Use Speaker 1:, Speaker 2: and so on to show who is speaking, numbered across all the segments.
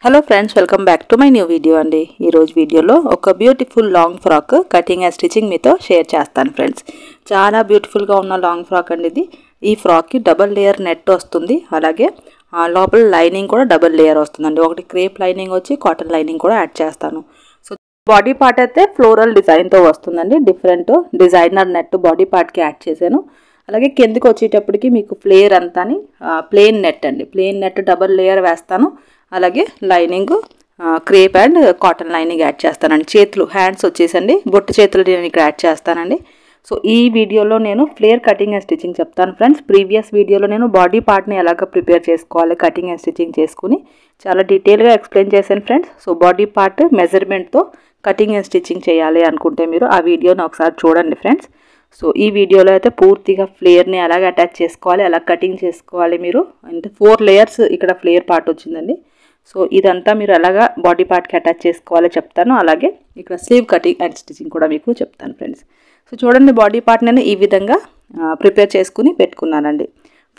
Speaker 1: Hello friends, welcome back to my new video అండి. ఈరోజు వీడియోలో ఒక beautiful long frock cutting and stitching మీతో షేర్ చేస్తాను ఫ్రెండ్స్. చాలా బ్యూటిఫుల్గా ఉన్న లాంగ్ ఫ్రాక్ అండి ఇది. ఈ ఫ్రాక్కి డబల్ లేయర్ నెట్ వస్తుంది, అలాగే లోపల లైనింగ్ కూడా డబల్ లేయర్ వస్తుందండి. ఒకటి క్రేప్ లైనింగ్ వచ్చి కాటన్ లైనింగ్ కూడా యాడ్ చేస్తాను. సో బాడీ పార్ట్ అయితే ఫ్లోరల్ డిజైన్తో వస్తుందండి. డిఫరెంట్ డిజైనర్ నెట్ బాడీ పార్ట్కి యాడ్ చేశాను. అలాగే కిందకి వచ్చేటప్పటికి మీకు ఫ్లేర్ అంతాని ప్లెయిన్ నెట్ అండి. ప్లెయిన్ నెట్ డబల్ లేయర్ వేస్తాను. అలాగే lining crepe and cotton lining add చేస్తానండి. చేతులు హ్యాండ్స్ వచ్చేసండి బొట్టు చేతులు నేను ఇక్కడ యాడ్ చేస్తానండి. సో ఈ వీడియోలో నేను ఫ్లేర్ కటింగ్ అండ్ స్టిచ్చింగ్ చెప్తాను ఫ్రెండ్స్. ప్రీవియస్ వీడియోలో నేను బాడీ పార్ట్ని ఎలాగ ప్రిపేర్ చేసుకోవాలి కటింగ్ అండ్ స్టిచ్చింగ్ చేసుకుని చాలా డీటెయిల్గా ఎక్స్ప్లెయిన్ చేశాను ఫ్రెండ్స్. సో బాడీ పార్ట్ మెజర్మెంట్తో కటింగ్ అండ్ స్టిచ్చింగ్ చేయాలి అనుకుంటే మీరు ఆ వీడియోని ఒకసారి చూడండి ఫ్రెండ్స్. సో ఈ వీడియోలో అయితే పూర్తిగా ఫ్లేర్ని ఎలాగ అటాచ్ చేసుకోవాలి, ఎలా కటింగ్ చేసుకోవాలి మీరు అంటే 4 లేయర్స్ ఇక్కడ ఫ్లేర్ పార్ట్ వచ్చిందండి. సో ఇదంతా మీరు ఎలాగా బాడీ పార్ట్కి అటాచ్ చేసుకోవాలో చెప్తాను. అలాగే ఇక్కడ స్లీవ్ కటింగ్ అండ్ స్టిచ్చింగ్ కూడా మీకు చెప్తాను ఫ్రెండ్స్. సో చూడండి, బాడీ పార్ట్ నేను ఈ విధంగా ప్రిపేర్ చేసుకుని పెట్టుకున్నానండి.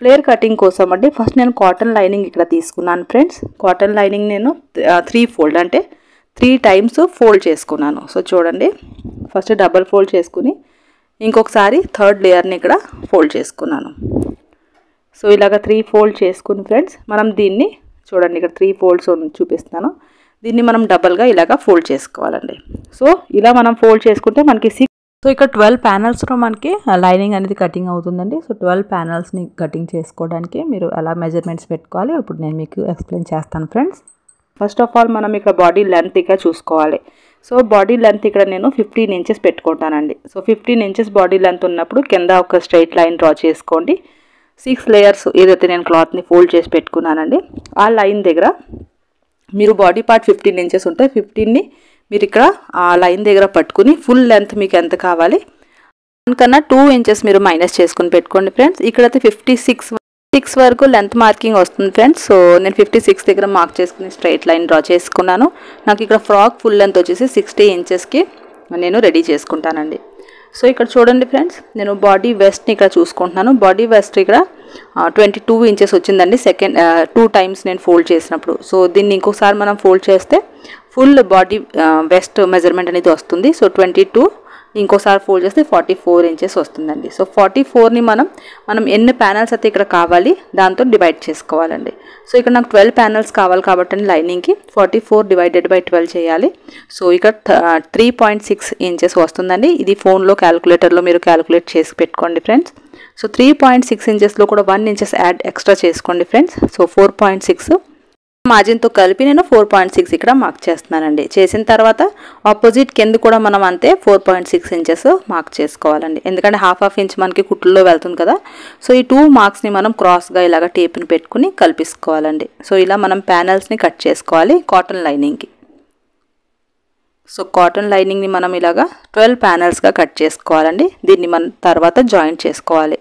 Speaker 1: ఫ్లేర్ కటింగ్ కోసం అండి ఫస్ట్ నేను కాటన్ లైనింగ్ ఇక్కడ తీసుకున్నాను ఫ్రెండ్స్. కాటన్ లైనింగ్ నేను 3 ఫోల్డ్ అంటే 3 టైమ్స్ ఫోల్డ్ చేసుకున్నాను. సో చూడండి, ఫస్ట్ డబల్ ఫోల్డ్ చేసుకుని ఇంకొకసారి థర్డ్ లేయర్ని ఇక్కడ ఫోల్డ్ చేసుకున్నాను. సో ఇలాగ 3 ఫోల్డ్ చేసుకుని ఫ్రెండ్స్ మనం దీన్ని చూడండి, ఇక్కడ 3 ఫోల్డ్స్ చూపిస్తాను. దీన్ని మనం డబల్గా ఇలాగ ఫోల్డ్ చేసుకోవాలండి. సో ఇలా మనం ఫోల్డ్ చేసుకుంటే మనకి 6 సో ఇక్కడ 12 ప్యానల్స్లో మనకి లైనింగ్ అనేది కటింగ్ అవుతుందండి. సో 12 ప్యానల్స్ని కటింగ్ చేసుకోవడానికి మీరు ఎలా మెజర్మెంట్స్ పెట్టుకోవాలి ఇప్పుడు నేను మీకు ఎక్స్ప్లెయిన్ చేస్తాను ఫ్రెండ్స్. ఫస్ట్ ఆఫ్ ఆల్ మనం ఇక్కడ బాడీ లెంత్ ఇక్కడ చూసుకోవాలి. సో బాడీ లెంత్ ఇక్కడ నేను 15 ఇంచెస్ పెట్టుకుంటానండి. సో 15 ఇంచెస్ బాడీ లెంత్ ఉన్నప్పుడు కింద ఒక స్ట్రైట్ లైన్ డ్రా చేసుకోండి. 6 లేయర్స్ ఏదైతే నేను క్లాత్ని ఫోల్డ్ చేసి పెట్టుకున్నానండి ఆ లైన్ దగ్గర మీరు బాడీ పార్ట్ 15 ఇంచెస్ ఉంటే 15ని మీరు ఇక్కడ ఆ లైన్ దగ్గర పట్టుకుని ఫుల్ లెంత్ మీకు ఎంత కావాలి దానికన్నా 2 ఇంచెస్ మీరు మైనస్ చేసుకుని పెట్టుకోండి ఫ్రెండ్స్. ఇక్కడైతే 56 వరకు లెంత్ మార్కింగ్ వస్తుంది ఫ్రెండ్స్. సో నేను 56 దగ్గర మార్క్ చేసుకుని స్ట్రైట్ లైన్ డ్రా చేసుకున్నాను. నాకు ఇక్కడ ఫ్రాక్ ఫుల్ లెంత్ వచ్చేసి 60 ఇంచెస్కి నేను రెడీ చేసుకుంటానండి. సో ఇక్కడ చూడండి ఫ్రెండ్స్, నేను బాడీ వెస్ట్ని ఇక్కడ చూసుకుంటున్నాను. బాడీ వెస్ట్ ఇక్కడ 22 ఇంచెస్ వచ్చిందండి. 2 టైమ్స్ నేను ఫోల్డ్ చేసినప్పుడు. సో దీన్ని ఇంకోసారి మనం ఫోల్డ్ చేస్తే ఫుల్ బాడీ వెస్ట్ మెజర్మెంట్ అనేది వస్తుంది. సో 22 ఇంకోసారి ఫోల్డ్ చేస్తే 44 ఇంచెస్ వస్తుందండి. సో 44ని మనం ఎన్ని ప్యానల్స్ అయితే ఇక్కడ కావాలి దాంతో డివైడ్ చేసుకోవాలండి. సో ఇక్కడ నాకు 12 ప్యానల్స్ కావాలి కాబట్టి లైనింగ్కి 44 డివైడెడ్ బై 12 చేయాలి. సో ఇక్కడ 3.6 ఇంచెస్ వస్తుందండి. ఇది ఫోన్లో క్యాలిక్యులేటర్లో మీరు క్యాలిక్యులేట్ చేసి పెట్టుకోండి ఫ్రెండ్స్. సో 3.6 ఇంచెస్లో కూడా 1 ఇంచెస్ యాడ్ ఎక్స్ట్రా చేసుకోండి ఫ్రెండ్స్. సో 4.6 మార్జిన్తో కలిపి నేను 4.6 ఇక్కడ మార్క్ చేస్తున్నానండి. చేసిన తర్వాత ఆపోజిట్ కింద కూడా మనం అంతే 4.6 ఇంచెస్ మార్క్ చేసుకోవాలండి. ఎందుకంటే హాఫ్ ఇంచ్ మనకి కుట్టుల్లో వెళ్తుంది కదా. సో ఈ 2 మార్క్స్ని మనం క్రాస్గా ఇలాగ టేప్ని పెట్టుకుని కలిపిసుకోవాలండి. సో ఇలా మనం ప్యానల్స్ని కట్ చేసుకోవాలి కాటన్ లైనింగ్కి. సో కాటన్ లైనింగ్ని మనం ఇలాగా 12 ప్యానల్స్గా కట్ చేసుకోవాలండి. దీన్ని మనం తర్వాత జాయింట్ చేసుకోవాలి.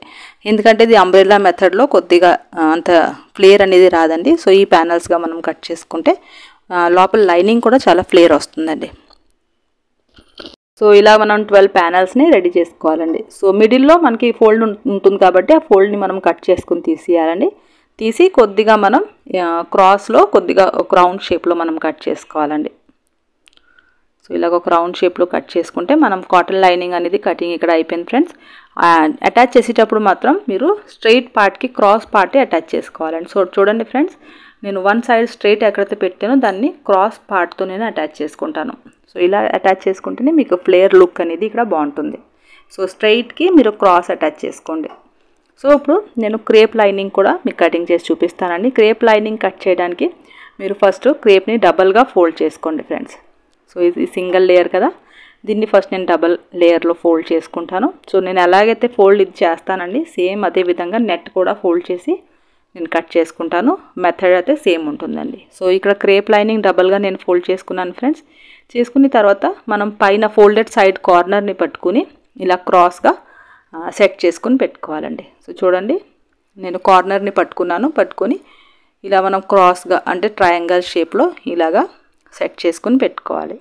Speaker 1: ఎందుకంటే ఇది అంబ్రెల్లా మెథడ్లో కొద్దిగా అంత ఫ్లేర్ అనేది రాదండి. సో ఈ ప్యానల్స్గా మనం కట్ చేసుకుంటే లోపల లైనింగ్ కూడా చాలా ఫ్లేర్ వస్తుందండి. సో ఇలా మనం 12 ప్యానల్స్ని రెడీ చేసుకోవాలండి. సో మిడిల్లో మనకి ఫోల్డ్ ఉంటుంది కాబట్టి ఆ ఫోల్డ్ని మనం కట్ చేసుకుని తీసేయాలండి. తీసి కొద్దిగా మనం క్రాస్లో కొద్దిగా ఒక రౌండ్ షేప్లో మనం కట్ చేసుకోవాలండి. సో ఇలాగ ఒక రౌండ్ షేప్లో కట్ చేసుకుంటే మనం కాటన్ లైనింగ్ అనేది కటింగ్ ఇక్కడ అయిపోయింది ఫ్రెండ్స్. అటాచ్ చేసేటప్పుడు మాత్రం మీరు స్ట్రైట్ పార్ట్కి క్రాస్ పార్టే అటాచ్ చేసుకోవాలండి. సో చూడండి ఫ్రెండ్స్, నేను 1 సైడ్ స్ట్రైట్ ఎక్కడైతే పెట్టానో దాన్ని క్రాస్ పార్ట్తో నేను అటాచ్ చేసుకుంటాను. సో ఇలా అటాచ్ చేసుకుంటేనే మీకు ఫ్లేర్ లుక్ అనేది ఇక్కడ బాగుంటుంది. సో స్ట్రైట్కి మీరు క్రాస్ అటాచ్ చేసుకోండి. సో ఇప్పుడు నేను క్రేప్ లైనింగ్ కూడా మీకు కటింగ్ చేసి చూపిస్తానండి. క్రేప్ లైనింగ్ కట్ చేయడానికి మీరు ఫస్ట్ క్రేప్ని డబల్గా ఫోల్డ్ చేసుకోండి ఫ్రెండ్స్. సో ఇది సింగిల్ లేయర్ కదా, దీన్ని ఫస్ట్ నేను డబల్ లేయర్లో ఫోల్డ్ చేసుకుంటాను. సో నేను ఎలాగైతే ఫోల్డ్ ఇది చేస్తానండి సేమ్ అదే విధంగా నెట్ కూడా ఫోల్డ్ చేసి నేను కట్ చేసుకుంటాను. మెథడ్ అయితే సేమ్ ఉంటుందండి. సో ఇక్కడ క్రేప్ లైనింగ్ డబల్గా నేను ఫోల్డ్ చేసుకున్నాను ఫ్రెండ్స్. చేసుకున్న తర్వాత మనం పైన ఫోల్డెడ్ సైడ్ కార్నర్ని పట్టుకుని ఇలా క్రాస్గా సెట్ చేసుకుని పెట్టుకోవాలండి. సో చూడండి, నేను కార్నర్ని పట్టుకొని ఇలా మనం క్రాస్గా అంటే ట్రయాంగిల్ షేప్లో ఇలాగా సెట్ చేసుకుని పెట్టుకోవాలి.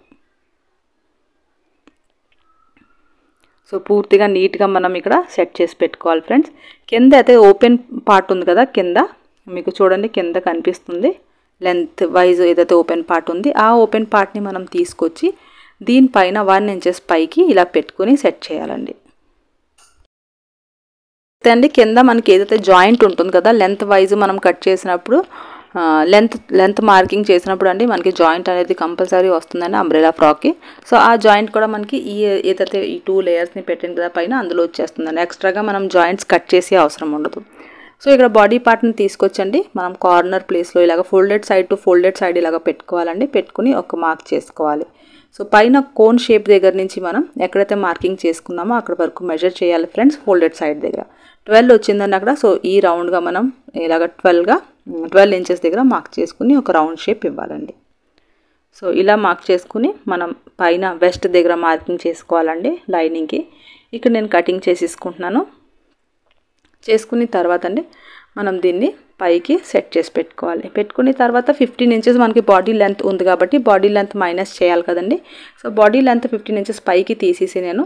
Speaker 1: సో పూర్తిగా నీట్గా మనం ఇక్కడ సెట్ చేసి పెట్టుకోవాలి ఫ్రెండ్స్. కింద అయితే ఓపెన్ పార్ట్ ఉంది కదా, కింద మీకు చూడండి కింద కనిపిస్తుంది లెంత్ వైజ్ ఏదైతే ఓపెన్ పార్ట్ ఉంది ఆ ఓపెన్ పార్ట్ని మనం తీసుకొచ్చి దీనిపైన 1 ఇంచెస్ పైకి ఇలా పెట్టుకుని సెట్ చేయాలండి. అండి కింద మనకి ఏదైతే జాయింట్ ఉంటుంది కదా లెంత్ వైజ్ మనం కట్ చేసినప్పుడు లెంత్ మార్కింగ్ చేసినప్పుడు అండి మనకి జాయింట్ అనేది కంపల్సరీ వస్తుందండి అంబ్రెలా ఫ్రాక్కి. సో ఆ జాయింట్ కూడా మనకి ఏదైతే ఈ 2 లేయర్స్ని పెట్టిన కదా పైన అందులో వచ్చేస్తుందండి. ఎక్స్ట్రాగా మనం జాయింట్స్ కట్ చేసే అవసరం ఉండదు. సో ఇక్కడ బాడీ పార్ట్ని తీసుకొచ్చండి మనం కార్నర్ ప్లేస్లో ఇలాగ folded side to folded side ఇలాగ పెట్టుకోవాలండి. పెట్టుకుని ఒక మార్క్ చేసుకోవాలి. సో పైన కోన్ షేప్ దగ్గర నుంచి మనం ఎక్కడైతే మార్కింగ్ చేసుకున్నామో అక్కడ వరకు మెజర్ చేయాలి ఫ్రెండ్స్. ఫోల్డెడ్ సైడ్ దగ్గర 12 వచ్చిందండి అక్కడ. సో ఈ రౌండ్గా మనం ఇలాగ 12 ఇంచెస్ దగ్గర మార్క్ చేసుకుని ఒక రౌండ్ షేప్ ఇవ్వాలండి. సో ఇలా మార్క్ చేసుకుని మనం పైన వెస్ట్ దగ్గర మార్కింగ్ చేసుకోవాలండి లైనింగ్కి. ఇక్కడ నేను కటింగ్ చేసేసుకుంటున్నాను. చేసుకున్న తర్వాత అండి మనం దీన్ని పైకి సెట్ చేసి పెట్టుకోవాలి. పెట్టుకున్న తర్వాత 15 ఇంచెస్ మనకి బాడీ లెంత్ ఉంది కాబట్టి బాడీ లెంత్ మైనస్ చేయాలి కదండి. సో బాడీ లెంత్ 15 ఇంచెస్ పైకి తీసేసి నేను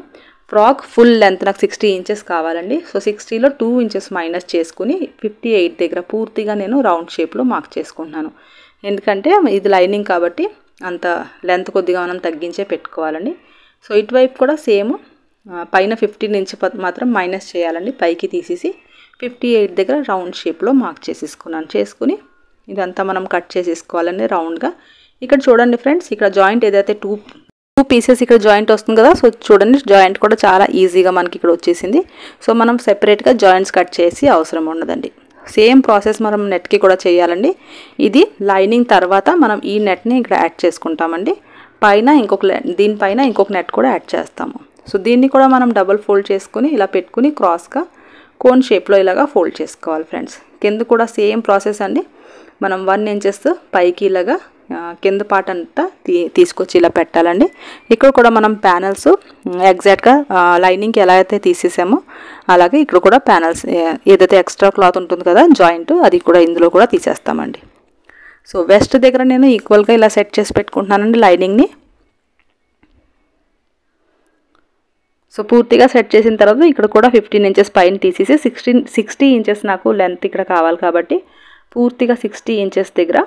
Speaker 1: ఫ్రాక్ ఫుల్ లెంత్ నాకు 60 ఇంచెస్ కావాలండి. సో 60లో 2 ఇంచెస్ మైనస్ చేసుకుని 58 దగ్గర పూర్తిగా నేను రౌండ్ షేప్లో మార్క్ చేసుకుంటున్నాను. ఎందుకంటే ఇది లైనింగ్ కాబట్టి అంత లెంత్ కొద్దిగా మనం తగ్గించే పెట్టుకోవాలండి. సో ఇటువైపు కూడా సేమ్ పైన 15 ఇంచ్ మాత్రం మైనస్ చేయాలండి. పైకి తీసేసి 58 దగ్గర రౌండ్ షేప్లో మార్క్ చేసేసుకున్నాను. చేసుకుని ఇదంతా మనం కట్ చేసేసుకోవాలండి రౌండ్గా. ఇక్కడ చూడండి ఫ్రెండ్స్, ఇక్కడ జాయింట్ ఏదైతే టూ పీసెస్ ఇక్కడ జాయింట్ వస్తుంది కదా. సో చూడండి జాయింట్ కూడా చాలా ఈజీగా మనకి ఇక్కడ వచ్చేసింది. సో మనం సెపరేట్గా జాయింట్స్ కట్ చేసి అవసరం ఉండదండి. సేమ్ ప్రాసెస్ మనం నెట్కి కూడా చేయాలండి. ఇది లైనింగ్ తర్వాత మనం ఈ నెట్ని ఇక్కడ యాడ్ చేసుకుంటామండి. పైన దీనిపైన ఇంకొక నెట్ కూడా యాడ్ చేస్తాము. సో దీన్ని కూడా మనం డబుల్ ఫోల్డ్ చేసుకుని ఇలా పెట్టుకుని క్రాస్గా కోన్ షేప్లో ఇలాగా ఫోల్డ్ చేసుకోవాలి ఫ్రెండ్స్. కింద కూడా సేమ్ ప్రాసెస్ అండి. మనం 1 ఇంచెస్ పైకి ఇలాగా కింద పార్ట్ అంతా తీసుకొచ్చి ఇలా పెట్టాలండి. ఇక్కడ కూడా మనం ప్యానల్స్ ఎగ్జాక్ట్గా లైనింగ్కి ఎలా అయితే తీసేసామో అలాగే ఇక్కడ కూడా ప్యానల్స్ ఏదైతే ఎక్స్ట్రా క్లాత్ ఉంటుంది కదా జాయింట్ అది కూడా ఇందులో కూడా తీసేస్తామండి. సో వెస్ట్ దగ్గర నేను ఈక్వల్గా ఇలా సెట్ చేసి పెట్టుకుంటున్నానండి లైనింగ్ని. సో పూర్తిగా సెట్ చేసిన తర్వాత ఇక్కడ కూడా 15 ఇంచెస్ పైన తీసేసి 60 ఇంచెస్ నాకు లెంత్ ఇక్కడ కావాలి కాబట్టి పూర్తిగా 60 ఇంచెస్ దగ్గర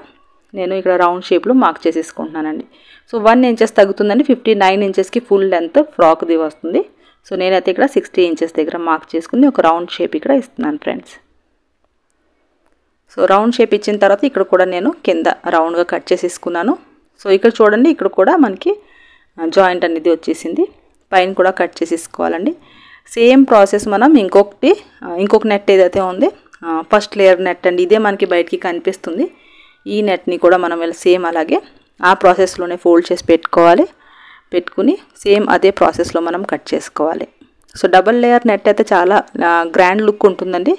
Speaker 1: నేను ఇక్కడ రౌండ్ షేప్లో మార్క్ చేసేసుకుంటున్నానండి. సో 1 ఇంచెస్ తగ్గుతుందండి. 59 ఇంచెస్కి ఫుల్ లెంత్ ఫ్రాక్ది వస్తుంది. సో నేనైతే ఇక్కడ 60 ఇంచెస్ దగ్గర మార్క్ చేసుకుని ఒక రౌండ్ షేప్ ఇక్కడ ఇస్తున్నాను ఫ్రెండ్స్. సో రౌండ్ షేప్ ఇచ్చిన తర్వాత ఇక్కడ కూడా నేను కింద రౌండ్గా కట్ చేసేసుకున్నాను. సో ఇక్కడ చూడండి ఇక్కడ కూడా మనకి జాయింట్ అనేది వచ్చేసింది. పైన కూడా కట్ చేసేసుకోవాలండి. సేమ్ ప్రాసెస్ మనం ఇంకొక నెట్ ఏదైతే ఉంది ఫస్ట్ లేయర్ నెట్ అండి, ఇదే మనకి బయటికి కనిపిస్తుంది. ఈ నెట్ని కూడా మనం సేమ్ అలాగే ఆ ప్రాసెస్లోనే ఫోల్డ్ చేసి పెట్టుకోవాలి. పెట్టుకుని సేమ్ అదే ప్రాసెస్లో మనం కట్ చేసుకోవాలి. సో డబల్ లేయర్ నెట్ అయితే చాలా గ్రాండ్ లుక్ ఉంటుందండి.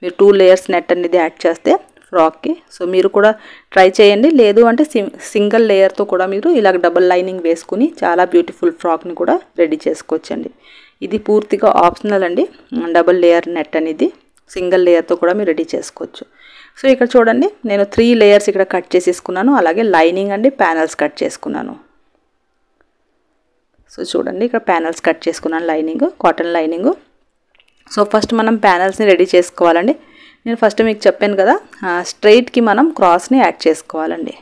Speaker 1: మీరు 2 లేయర్స్ నెట్ అనేది యాడ్ చేస్తే ఫ్రాక్కి. సో మీరు కూడా ట్రై చేయండి. లేదు అంటే సింగిల్ లేయర్తో కూడా మీరు ఇలాగ డబల్ లైనింగ్ వేసుకుని చాలా బ్యూటిఫుల్ ఫ్రాక్ని కూడా రెడీ చేసుకోవచ్చండి. ఇది పూర్తిగా ఆప్షనల్ అండి. డబల్ లేయర్ నెట్ అనేది సింగిల్ లేయర్తో కూడా మీరు రెడీ చేసుకోవచ్చు. సో ఇక్కడ చూడండి నేను 3 లేయర్స్ ఇక్కడ కట్ చేసేసుకున్నాను. అలాగే లైనింగ్ అండి ప్యానల్స్ కట్ చేసుకున్నాను. సో చూడండి ఇక్కడ ప్యానల్స్ కట్ చేసుకున్నాను lining, cotton lining. So first మనం ప్యానల్స్ని రెడీ చేసుకోవాలండి. నేను ఫస్ట్ మీకు చెప్పాను కదా స్ట్రైట్కి మనం క్రాస్ని యాడ్ చేసుకోవాలండి.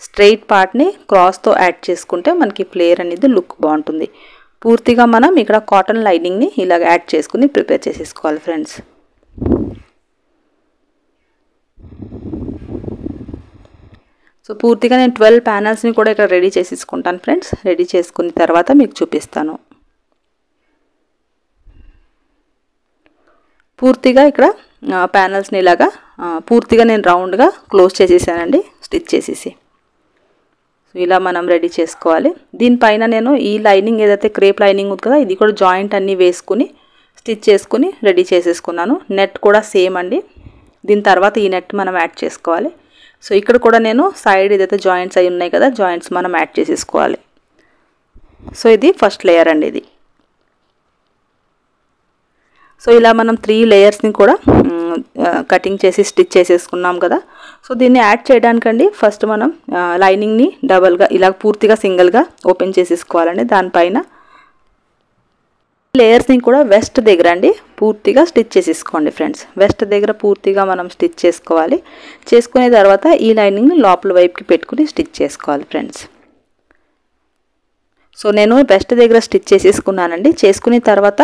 Speaker 1: స్ట్రైట్ పార్ట్ని క్రాస్తో యాడ్ చేసుకుంటే మనకి ఫ్లేర్ అనేది లుక్ బాగుంటుంది. పూర్తిగా మనం ఇక్కడ కాటన్ లైనింగ్ని ఇలాగ యాడ్ చేసుకుని ప్రిపేర్ చేసేసుకోవాలి ఫ్రెండ్స్. సో పూర్తిగా నేను 12 ప్యానల్స్ని కూడా ఇక్కడ రెడీ చేసేసుకుంటాను ఫ్రెండ్స్. రెడీ చేసుకున్న తర్వాత మీకు చూపిస్తాను. పూర్తిగా ఇక్కడ ప్యానల్స్ని ఇలాగా పూర్తిగా నేను రౌండ్గా క్లోజ్ చేసేసానండి స్టిచ్ చేసేసి. సో ఇలా మనం రెడీ చేసుకోవాలి. దీనిపైన నేను ఈ లైనింగ్ ఏదైతే క్రేప్ లైనింగ్ ఉంది కదా ఇది కూడా జాయింట్ అన్నీ వేసుకుని స్టిచ్ చేసుకుని రెడీ చేసేసుకున్నాను. నెట్ కూడా సేమ్ అండి. దీని తర్వాత ఈ నెట్ మనం యాడ్ చేసుకోవాలి. సో ఇక్కడ కూడా నేను సైడ్ ఏదైతే జాయింట్స్ అయి ఉన్నాయి కదా జాయింట్స్ మనం యాడ్ చేసేసుకోవాలి. సో ఇది ఫస్ట్ లేయర్ అండి ఇది. సో ఇలా మనం 3 లేయర్స్ని కూడా కటింగ్ చేసి స్టిచ్ చేసేసుకున్నాం కదా. సో దీన్ని యాడ్ చేయడానికండి ఫస్ట్ మనం లైనింగ్ని డబల్గా ఇలా పూర్తిగా సింగిల్గా ఓపెన్ చేసేసుకోవాలండి. దానిపైన లేయర్స్ని కూడా వెస్ట్ దగ్గర అండి పూర్తిగా స్టిచ్ చేసేసుకోండి ఫ్రెండ్స్. వెస్ట్ దగ్గర పూర్తిగా మనం స్టిచ్ చేసుకోవాలి. చేసుకునే తర్వాత ఈ లైనింగ్ని లోపల వైపుకి పెట్టుకుని స్టిచ్ చేసుకోవాలి ఫ్రెండ్స్. సో నేను వెస్ట్ దగ్గర స్టిచ్ చేసేసుకున్నానండి. చేసుకున్న తర్వాత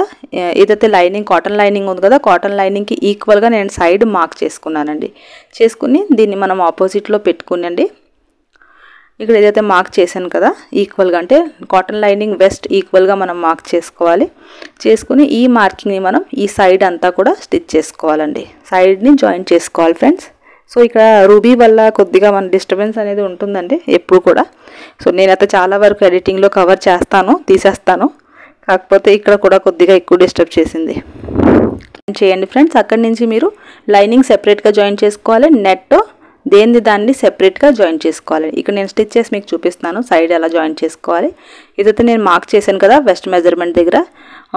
Speaker 1: ఏదైతే లైనింగ్ కాటన్ లైనింగ్ ఉంది కదా, కాటన్ లైనింగ్కి ఈక్వల్గా నేను సైడ్ మార్క్ చేసుకున్నానండి. చేసుకుని దీన్ని మనం ఆపోజిట్లో పెట్టుకునండి. ఇక్కడ ఏదైతే మార్క్ చేశాను కదా ఈక్వల్గా, అంటే కాటన్ లైనింగ్ వెస్ట్ ఈక్వల్గా మనం మార్క్ చేసుకోవాలి. చేసుకుని ఈ మార్కింగ్ని మనం ఈ సైడ్ అంతా కూడా స్టిచ్ చేసుకోవాలండి. సైడ్ని జాయిన్ చేసుకోవాలి ఫ్రెండ్స్. సో ఇక్కడ రూబీ వల్ల కొద్దిగా మన డిస్టర్బెన్స్ అనేది ఉంటుందండి ఎప్పుడు కూడా. సో నేనైతే చాలా వరకు ఎడిటింగ్లో కవర్ చేస్తాను, తీసేస్తాను. కాకపోతే ఇక్కడ కూడా కొద్దిగా ఎక్కువ డిస్టర్బ్ చేసింది. చేయండి ఫ్రెండ్స్. అక్కడి నుంచి మీరు లైనింగ్ సెపరేట్గా జాయిన్ చేసుకోవాలి, నెట్ దాన్ని సెపరేట్గా జాయిన్ చేసుకోవాలి. ఇక్కడ నేను స్టిచ్ చేసి మీకు చూపిస్తాను సైడ్ ఎలా జాయిన్ చేసుకోవాలి. ఇదైతే నేను మార్క్ చేశాను కదా వెస్ట్ మెజర్మెంట్ దగ్గర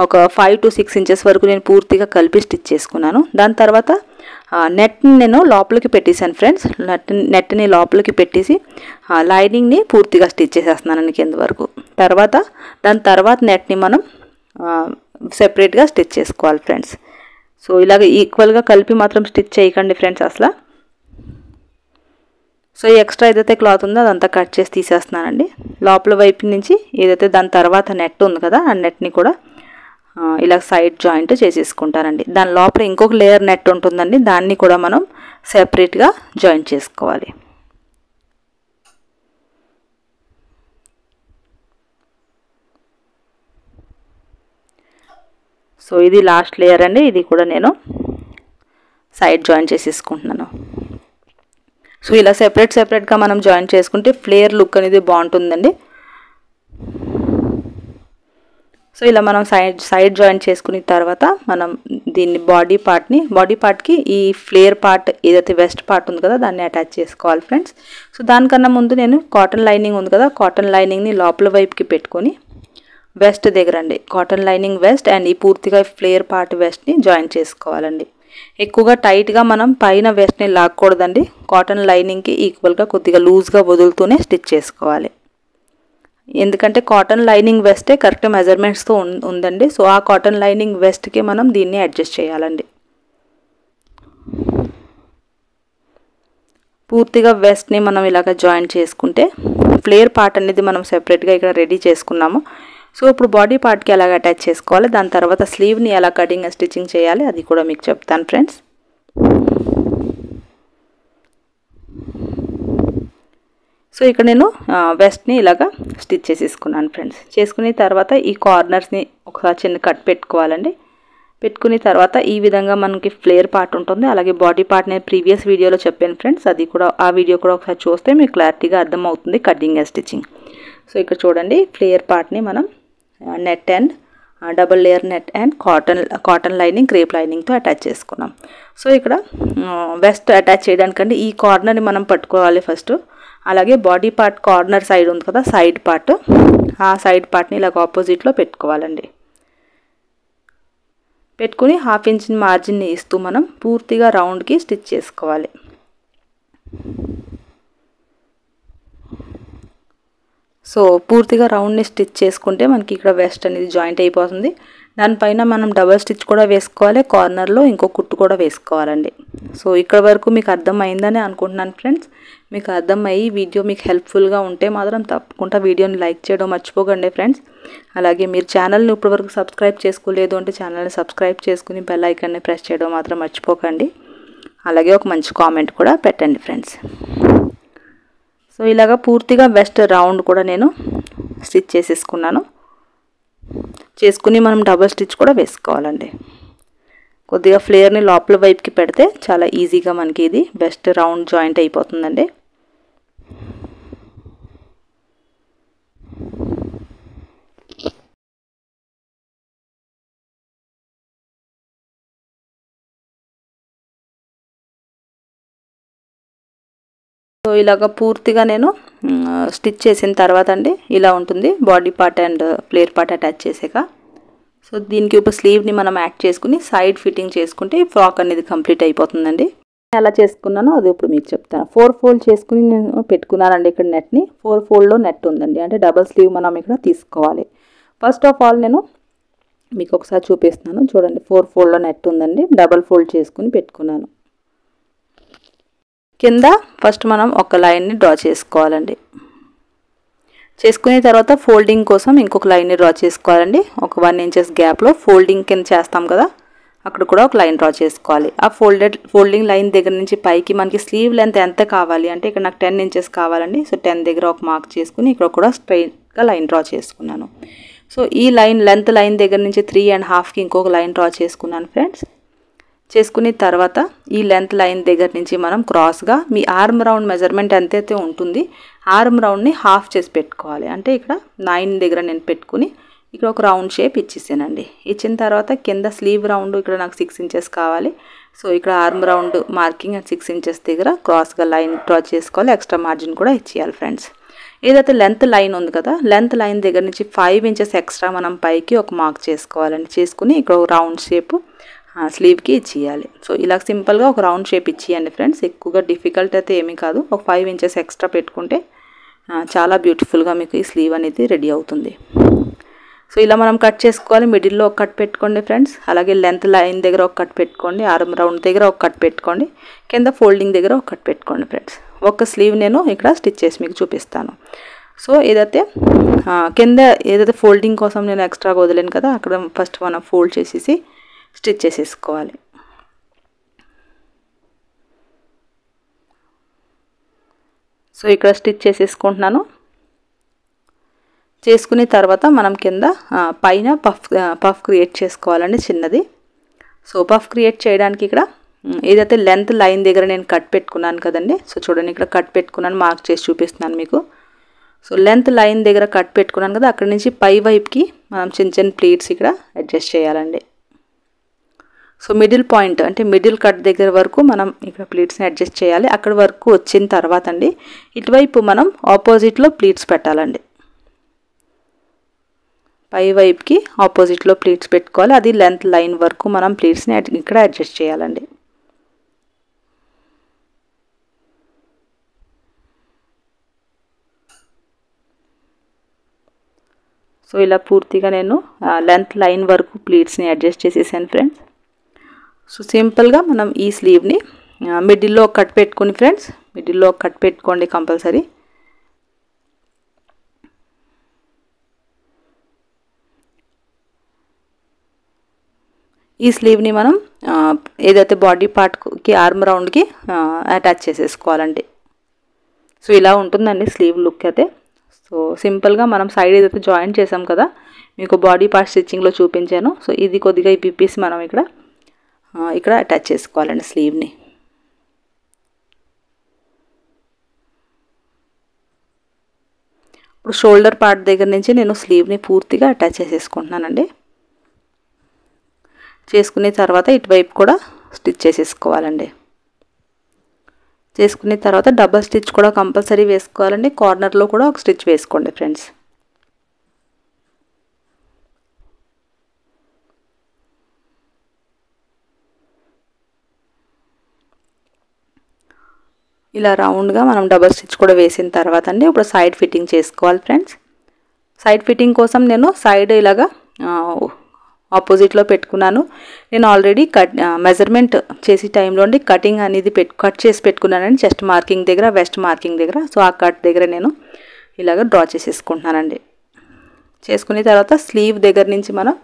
Speaker 1: ఒక 5 to 6 ఇంచెస్ వరకు నేను పూర్తిగా కలిపి స్టిచ్ చేసుకున్నాను. దాని తర్వాత నెట్ని నేను లోపలికి పెట్టేశాను ఫ్రెండ్స్. నెట్ని లోపలికి పెట్టేసి లైనింగ్ని పూర్తిగా స్టిచ్ చేసేస్తున్నాను కింద వరకు. దాని తర్వాత నెట్ని మనం సెపరేట్గా స్టిచ్ చేసుకోవాలి ఫ్రెండ్స్. సో ఇలాగ ఈక్వల్గా కలిపి మాత్రం స్టిచ్ చేయకండి ఫ్రెండ్స్ అసలు. సో ఈ ఎక్స్ట్రా ఏదైతే క్లాత్ ఉందో అదంతా కట్ చేసి తీసేస్తున్నానండి. లోపల వైపు నుంచి ఏదైతే దాని తర్వాత నెట్ ఉంది కదా ఆ నెట్ని కూడా ఇలా సైడ్ జాయింట్ చేసేసుకుంటానండి. దాని లోపల ఇంకొక లేయర్ నెట్ ఉంటుందండి, దాన్ని కూడా మనం సెపరేట్గా జాయింట్ చేసుకోవాలి. సో ఇది లాస్ట్ లేయర్ అండి, ఇది కూడా నేను సైడ్ జాయిన్ చేసేసుకుంటున్నాను. సో ఇలా సెపరేట్గా మనం జాయిన్ చేసుకుంటే ఫ్లేర్ లుక్ అనేది బాగుంటుందండి. సో ఇలా మనం సైడ్ జాయిన్ చేసుకున్న తర్వాత మనం దీన్ని బాడీ పార్ట్కి ఈ ఫ్లేర్ పార్ట్ ఏదైతే వెస్ట్ పార్ట్ ఉంది కదా దాన్ని అటాచ్ చేసుకోవాలి ఫ్రెండ్స్. సో దానికన్నా ముందు నేను కాటన్ లైనింగ్ ఉంది కదా, కాటన్ లైనింగ్ని లోపల వైపుకి పెట్టుకొని వెస్ట్ దగ్గర అండి కాటన్ లైనింగ్ వెస్ట్ అండ్ ఈ పూర్తిగా ఫ్లేర్ పార్ట్ వెస్ట్ని జాయిన్ చేసుకోవాలండి. ఎక్కువగా టైట్గా మనం పైన వెస్ట్ని లాక్కూడదండి. కాటన్ లైనింగ్కి ఈక్వల్గా కొద్దిగా లూజ్గా వదులుతూనే స్టిచ్ చేసుకోవాలి. ఎందుకంటే కాటన్ లైనింగ్ వెస్టే కరెక్ట్ మెజర్మెంట్స్తో ఉందండి. సో ఆ కాటన్ లైనింగ్ వెస్ట్కి మనం దీన్ని అడ్జస్ట్ చేయాలండి. పూర్తిగా వెస్ట్ని మనం ఇలాగ జాయిన్ చేసుకుంటే ఫ్లేర్ పార్ట్ అనేది మనం సెపరేట్గా ఇక్కడ రెడీ చేసుకున్నాము. సో ఇప్పుడు బాడీ పార్ట్కి ఎలాగ అటాచ్ చేసుకోవాలి, దాని తర్వాత స్లీవ్ని ఎలా కటింగ్ స్టిచ్చింగ్ చేయాలి అది కూడా మీకు చెప్తాను ఫ్రెండ్స్. సో ఇక్కడ నేను వెస్ట్ని ఇలాగా స్టిచ్ చేసేసుకున్నాను ఫ్రెండ్స్. చేసుకున్న తర్వాత ఈ కార్నర్స్ని ఒకసారి చిన్న కట్ పెట్టుకోవాలండి. పెట్టుకున్న తర్వాత ఈ విధంగా మనకి ఫ్లేర్ పార్ట్ ఉంటుంది. అలాగే బాడీ పార్ట్ నేను ప్రీవియస్ వీడియోలో చెప్పాను ఫ్రెండ్స్, అది కూడా ఆ వీడియో కూడా ఒకసారి చూస్తే మీకు క్లారిటీగా అర్థమవుతుంది కటింగ్ స్టిచ్చింగ్. సో ఇక్కడ చూడండి ఫ్లేర్ పార్ట్ని మనం net and double layer net and cotton lining crepe లైనింగ్తో అటాచ్ చేసుకున్నాం. సో ఇక్కడ వెస్ట్ అటాచ్ చేయడానికంటే ఈ కార్నర్ని మనం పట్టుకోవాలి ఫస్ట్. అలాగే బాడీ పార్ట్ కార్నర్ సైడ్ ఉంది కదా సైడ్ పార్ట్, ఆ సైడ్ పార్ట్ని ఇలాగ ఆపోజిట్లో పెట్టుకోవాలండి. పెట్టుకుని 1/2 ఇంచ్ మార్జిన్ని ఇస్తూ మనం పూర్తిగా రౌండ్కి స్టిచ్ చేసుకోవాలి. సో పూర్తిగా రౌండ్ని స్టిచ్ చేసుకుంటే మనకి ఇక్కడ వెస్ట్ అనేది జాయింట్ అయిపోతుంది. దానిపైన మనం డబల్ స్టిచ్ కూడా వేసుకోవాలి, కార్నర్లో ఇంకో కుట్టు కూడా వేసుకోవాలండి. సో ఇక్కడ వరకు మీకు అర్థమైందని అనుకుంటున్నాను ఫ్రెండ్స్. మీకు అర్థమయ్యి వీడియో మీకు హెల్ప్ఫుల్గా ఉంటే మాత్రం తప్పకుండా వీడియోని లైక్ చేయడం మర్చిపోకండి ఫ్రెండ్స్. అలాగే మీరు ఛానల్ని ఇప్పటివరకు సబ్స్క్రైబ్ చేసుకోలేదు అంటే ఛానల్ని సబ్స్క్రైబ్ చేసుకుని బెల్ ఐకాన్ని ప్రెస్ చేయడం మాత్రం మర్చిపోకండి. అలాగే ఒక మంచి కామెంట్ కూడా పెట్టండి ఫ్రెండ్స్. సో ఇలాగా పూర్తిగా వెస్ట్ రౌండ్ కూడా నేను స్టిచ్ చేసేసుకున్నాను. చేసుకుని మనం డబుల్ స్టిచ్ కూడా వేసుకోవాలండి. కొద్దిగా ఫ్లేర్ని లోపల వైపుకి పెడితే చాలా ఈజీగా మనకి ఇది వెస్ట్ రౌండ్ జాయింట్ అయిపోతుందండి. సో ఇలాగ పూర్తిగా నేను స్టిచ్ చేసిన తర్వాత అండి ఇలా ఉంటుంది body part and flare part attach చేసాక. సో దీనికి ఒక స్లీవ్ని మనం యాడ్ చేసుకుని సైడ్ ఫిట్టింగ్ చేసుకుంటే ఫ్రాక్ అనేది కంప్లీట్ అయిపోతుందండి. ఎలా చేసుకున్నానో అది ఇప్పుడు మీకు చెప్తాను. 4 ఫోల్డ్ చేసుకుని నేను పెట్టుకున్నానండి ఇక్కడ నెట్ని. 4 ఫోల్డ్లో నెట్ ఉందండి, అంటే డబల్ స్లీవ్ మనం ఇక్కడ తీసుకోవాలి. ఫస్ట్ ఆఫ్ ఆల్ నేను మీకు ఒకసారి చూపిస్తున్నాను చూడండి. 4 ఫోల్డ్లో నెట్ ఉందండి, డబల్ ఫోల్డ్ చేసుకుని పెట్టుకున్నాను. కింద ఫస్ట్ మనం ఒక లైన్ని డ్రా చేసుకోవాలండి. చేసుకునే తర్వాత ఫోల్డింగ్ కోసం ఇంకొక లైన్ని డ్రా చేసుకోవాలండి. ఒక 1 ఇంచెస్ గ్యాప్లో ఫోల్డింగ్ కింద చేస్తాం కదా, అక్కడ కూడా ఒక లైన్ డ్రా చేసుకోవాలి. ఆ ఫోల్డింగ్ లైన్ దగ్గర నుంచి పైకి మనకి స్లీవ్ లెంత్ ఎంత కావాలి అంటే ఇక్కడ నాకు 10 ఇంచెస్ కావాలండి. సో 10 దగ్గర ఒక మార్క్ చేసుకుని ఇక్కడ కూడా స్ట్రైట్గా లైన్ డ్రా చేసుకున్నాను. సో ఈ లెంత్ లైన్ దగ్గర నుంచి 3.5కి ఇంకొక లైన్ డ్రా చేసుకున్నాను ఫ్రెండ్స్. చేసుకున్న తర్వాత ఈ లెంత్ లైన్ దగ్గర నుంచి మనం క్రాస్గా మీ ఆర్మ్ రౌండ్ మెజర్మెంట్ ఎంతైతే ఉంటుంది ఆర్మ్ రౌండ్ని హాఫ్ చేసి పెట్టుకోవాలి. అంటే ఇక్కడ 9 దగ్గర నేను పెట్టుకుని ఇక్కడ ఒక రౌండ్ షేప్ ఇచ్చేసానండి. ఇచ్చిన తర్వాత కింద స్లీవ్ రౌండ్ ఇక్కడ నాకు 6 ఇంచెస్ కావాలి. సో ఇక్కడ ఆర్మ్ రౌండ్ మార్కింగ్ 6 ఇంచెస్ దగ్గర క్రాస్గా లైన్ డ్రా చేసుకోవాలి. ఎక్స్ట్రా మార్జిన్ కూడా ఇచ్చేయాలి ఫ్రెండ్స్. ఏదైతే లెంత్ లైన్ ఉంది కదా, లెంత్ లైన్ దగ్గర నుంచి 5 ఇంచెస్ ఎక్స్ట్రా మనం పైకి ఒక మార్క్ చేసుకోవాలండి. చేసుకుని ఇక్కడ ఒక రౌండ్ షేప్ స్లీవ్కి ఇచ్చేయాలి. సో ఇలా సింపుల్గా ఒక రౌండ్ షేప్ ఇచ్చేయండి ఫ్రెండ్స్. ఎక్కువగా డిఫికల్ట్ అయితే ఏమీ కాదు. ఒక 5 ఇంచెస్ ఎక్స్ట్రా పెట్టుకుంటే చాలా బ్యూటిఫుల్గా మీకు ఈ స్లీవ్ అనేది రెడీ అవుతుంది. సో ఇలా మనం కట్ చేసుకోవాలి. మిడిల్లో ఒక కట్ పెట్టుకోండి ఫ్రెండ్స్. అలాగే లెంత్ లైన్ దగ్గర ఒక కట్ పెట్టుకోండి, ఆర్మ్ రౌండ్ దగ్గర ఒక కట్ పెట్టుకోండి, కింద ఫోల్డింగ్ దగ్గర ఒక కట్ పెట్టుకోండి ఫ్రెండ్స్. ఒక స్లీవ్ నేను ఇక్కడ స్టిచ్ చేసి మీకు చూపిస్తాను. సో ఏదైతే కింద ఏదైతే ఫోల్డింగ్ కోసం నేను ఎక్స్ట్రాగా వదిలేను కదా, అక్కడ ఫస్ట్ మనం ఫోల్డ్ చేసేసి స్టిచ్ చేసేసుకోవాలి. సో ఇక్కడ స్టిచ్ చేసేసుకుంటున్నాను. చేసుకున్న తర్వాత మనం కింద పైన పఫ్ క్రియేట్ చేసుకోవాలండి చిన్నది. సో పఫ్ క్రియేట్ చేయడానికి ఇక్కడ ఏదైతే లెంత్ లైన్ దగ్గర నేను కట్ పెట్టుకున్నాను కదండి. సో చూడండి ఇక్కడ కట్ పెట్టుకున్నాను, మార్క్ చేసి చూపిస్తున్నాను మీకు. సో లెంత్ లైన్ దగ్గర కట్ పెట్టుకున్నాను కదా, అక్కడ నుంచి పై వైపుకి మనం చిన్న చిన్న ప్లీట్స్ ఇక్కడ అడ్జస్ట్ చేయాలండి. సో మిడిల్ పాయింట్ అంటే మిడిల్ కట్ దగ్గర వరకు మనం ఇక్కడ ప్లీట్స్ని అడ్జస్ట్ చేయాలి. అక్కడ వరకు వచ్చిన తర్వాత అండి ఇటువైపు మనం ఆపోజిట్లో ప్లీట్స్ పెట్టాలండి. పై వైపుకి ఆపోజిట్లో ప్లీట్స్ పెట్టుకోవాలి. అది లెంత్ లైన్ వరకు మనం ప్లీట్స్ని ఇక్కడ అడ్జస్ట్ చేయాలండి. సో ఇలా పూర్తిగా నేను లెంత్ లైన్ వరకు ప్లీట్స్ని అడ్జస్ట్ చేసేసాను ఫ్రెండ్స్. సో సింపుల్గా మనం ఈ స్లీవ్ని మిడిల్లో కట్ పెట్టుకుని ఫ్రెండ్స్, మిడిల్లో కట్ పెట్టుకోండి కంపల్సరీ. ఈ స్లీవ్ని మనం ఏదైతే బాడీ పార్ట్కి ఆర్మ్ రౌండ్కి అటాచ్ చేసేసుకోవాలండి. సో ఇలా ఉంటుందండి స్లీవ్ లుక్ అయితే. సో సింపుల్గా మనం సైడ్ ఏదైతే జాయిన్ చేసాం కదా, మీకు బాడీ పార్ట్ స్టిచ్చింగ్లో చూపించాను. సో ఇది కొద్దిగా ఈ పీస్ మనం ఇక్కడ అటాచ్ చేసుకోవాలండి స్లీవ్ని. ఇప్పుడు షోల్డర్ పార్ట్ దగ్గర నుంచి నేను స్లీవ్ని పూర్తిగా అటాచ్ చేసేసుకుంటున్నానండి. చేసుకున్న తర్వాత ఇటువైపు కూడా స్టిచ్ చేసేసుకోవాలండి. చేసుకున్న తర్వాత డబల్ స్టిచ్ కూడా కంపల్సరీ వేసుకోవాలండి. కార్నర్లో కూడా ఒక స్టిచ్ వేసుకోండి ఫ్రెండ్స్. ఇలా రౌండ్గా మనం డబల్ స్టిచ్ కూడా వేసిన తర్వాత అండి ఇప్పుడు సైడ్ ఫిట్టింగ్ చేసుకోవాలి ఫ్రెండ్స్. సైడ్ ఫిట్టింగ్ కోసం నేను సైడ్ ఇలాగా ఆపోజిట్లో పెట్టుకున్నాను. నేను ఆల్రెడీ మెజర్మెంట్ చేసే టైంలో అండి కటింగ్ అనేది కట్ చేసి పెట్టుకున్నానండి చెస్ట్ మార్కింగ్ దగ్గర, వెస్ట్ మార్కింగ్ దగ్గర. సో ఆ కట్ దగ్గర నేను ఇలాగ డ్రా చేసేసుకుంటున్నానండి. చేసుకున్న తర్వాత స్లీవ్ దగ్గర నుంచి మనం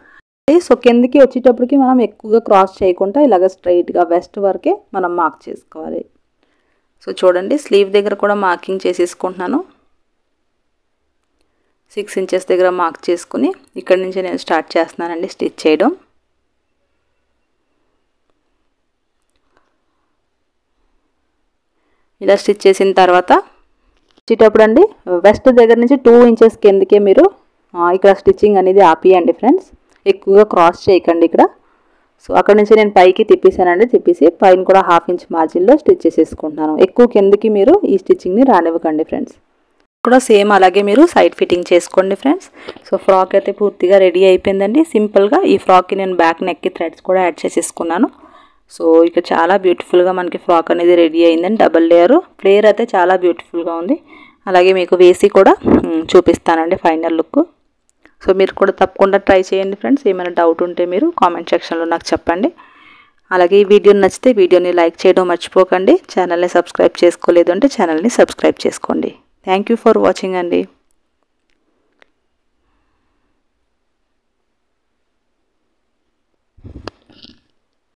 Speaker 1: సో కిందకి వచ్చేటప్పటికి మనం ఎక్కువగా క్రాస్ చేయకుండా ఇలాగ స్ట్రైట్గా వెస్ట్ వరకే మనం మార్క్ చేసుకోవాలి. సో చూడండి స్లీవ్ దగ్గర కూడా మార్కింగ్ చేసేసుకుంటున్నాను. 6 ఇంచెస్ దగ్గర మార్క్ చేసుకుని ఇక్కడ నుంచి నేను స్టార్ట్ చేస్తున్నానండి స్టిచ్ చేయడం. ఇలా స్టిచ్ చేసిన తర్వాత వచ్చేటప్పుడు అండి వెస్ట్ దగ్గర నుంచి 2 ఇంచెస్ కిందకే మీరు ఇక్కడ స్టిచ్చింగ్ అనేది ఆపియండి ఫ్రెండ్స్. ఎక్కువగా క్రాస్ చేయకండి ఇక్కడ. సో అక్కడ నుంచి నేను పైకి తిప్పేసానండి. తిప్పేసి పైన కూడా 1/2 ఇంచ్ మార్జిన్లో స్టిచ్ చేసేసుకుంటున్నాను. ఎక్కువ కిందకి మీరు ఈ స్టిచ్చింగ్ని రానివ్వకండి ఫ్రెండ్స్. కూడా సేమ్ అలాగే మీరు సైడ్ ఫిట్టింగ్ చేసుకోండి ఫ్రెండ్స్. సో ఫ్రాక్ అయితే పూర్తిగా రెడీ అయిపోయిందండి. సింపుల్గా ఈ ఫ్రాక్కి నేను బ్యాక్ నెక్కి థ్రెడ్స్ కూడా యాడ్ చేసేసుకున్నాను. సో ఇక చాలా బ్యూటిఫుల్గా మనకి ఫ్రాక్ అనేది రెడీ అయిందండి. డబల్ లేయర్ ఫ్లేర్ అయితే చాలా బ్యూటిఫుల్గా ఉంది. అలాగే మీకు వేసి కూడా చూపిస్తానండి ఫైనల్ లుక్. సో మీరు కూడా తప్పకుండా ట్రై చేయండి ఫ్రెండ్స్. ఏమైనా డౌట్ ఉంటే మీరు కామెంట్ సెక్షన్లో నాకు చెప్పండి. అలాగే ఈ వీడియో నచ్చితే వీడియోని లైక్ చేయడం మర్చిపోకండి. ఛానల్ని సబ్స్క్రైబ్ చేసుకోలేదు అంటే ఛానల్ని సబ్స్క్రైబ్ చేసుకోండి. థ్యాంక్ యూ ఫర్ వాచింగ్ అండి.